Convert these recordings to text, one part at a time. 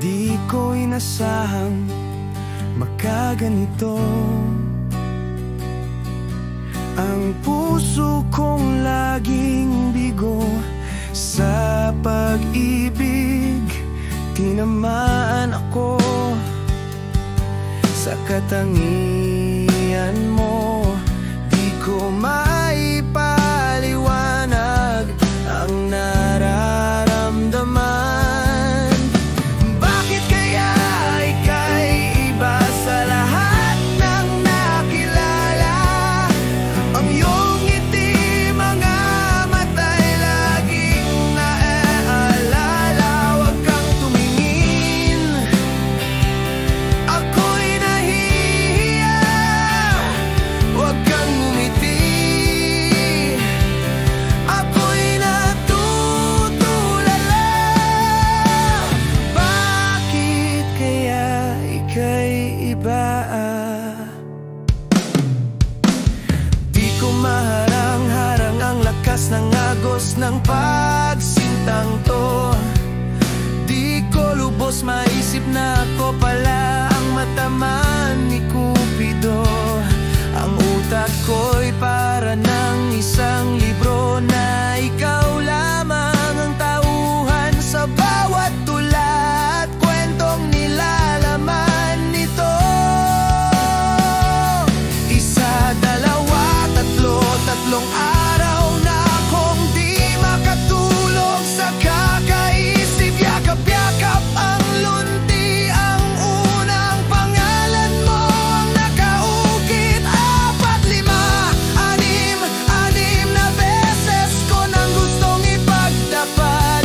Di ko inasahang makaganito. Ang puso kong laging bigo sa pag-ibig, tinamaan ako sa katangian mo. Di ko maipaliwanag ang nararamdaman. Bakit kaya ika'y iba sa lahat ng nakilala? Ang iyong ngiti, mga mata'y laging naaalala. Huwag kang tumingin, ako'y nahihiya. Huwag kang ngumiti, ako'y natutulala. Bakit kaya ika'y iba? Di ko maharang-harang ang lakas ng agos ng pagsintang to. Di ko lubos maisip na ako pala ang mataman ni Cupido. Ang utak ko'y para ng isang libro na ikaw lamang ang tauhan sa bawat tula at kwentong nilalaman nito. Isa, dalawa, tatlo, tatlong araw na akong di makatulog sa kakaisip. Yakap-yakap ang lunti, ang unang pangalan mo ang nakaukit. 4, 5, 6 na beses ko nang gustong ipagdapat.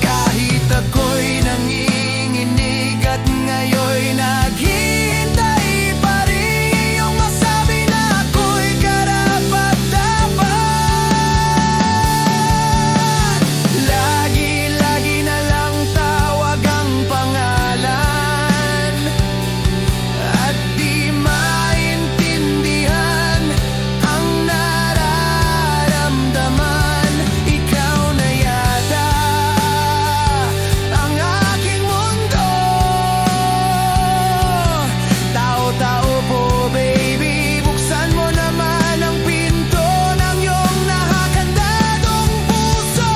Kahit ako'y nanginginig at ngayon'y naghihintay pa rin iyong masabi na ako'y karapat-dapat. Lagi-lagi na lang tawag ang pangalan at di maintindihan ang nararamdaman. Ikaw na yata ang aking mundo. Tao-tao po, baby, buksan mo naman ang pinto ng iyong nakakandadong puso.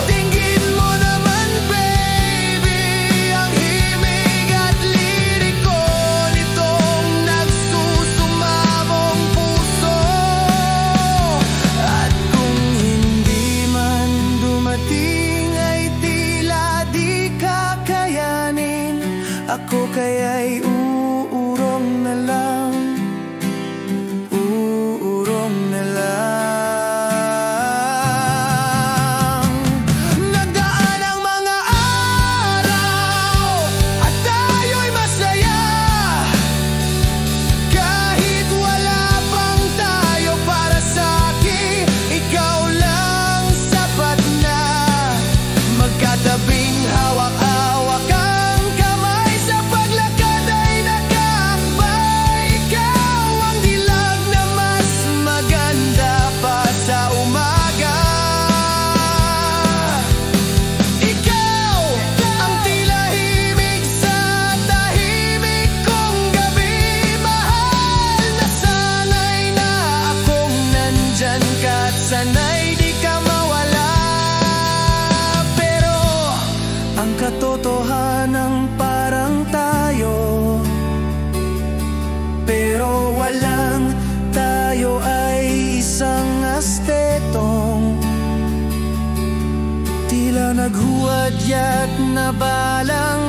Tingin mo naman, baby, ang himig at liriko nitong nagsusumamong puso. At kung hindi man dumating ay tila di kakayanin. Ako kaya'y uurong na lang, uurong na lang. Nagdaan ang mga araw at tayo'y masaya. Kahit wala pang tayo, para sa'kin ikaw lang sapat na. Magkatabing hawak-hawak ang kamay, sa paglakad ay nagkakbay. Ikaw ang dilag na mas maganda pa sa umaga. Ikaw ang tila himig sa tahimik kong gabi. Mahal na sanay na akong nandyan ka at sanay di ka mawala. Pero ang katotohanan parang tayo, pero walang tayo ay isang astetong tila naghuwadyat na balang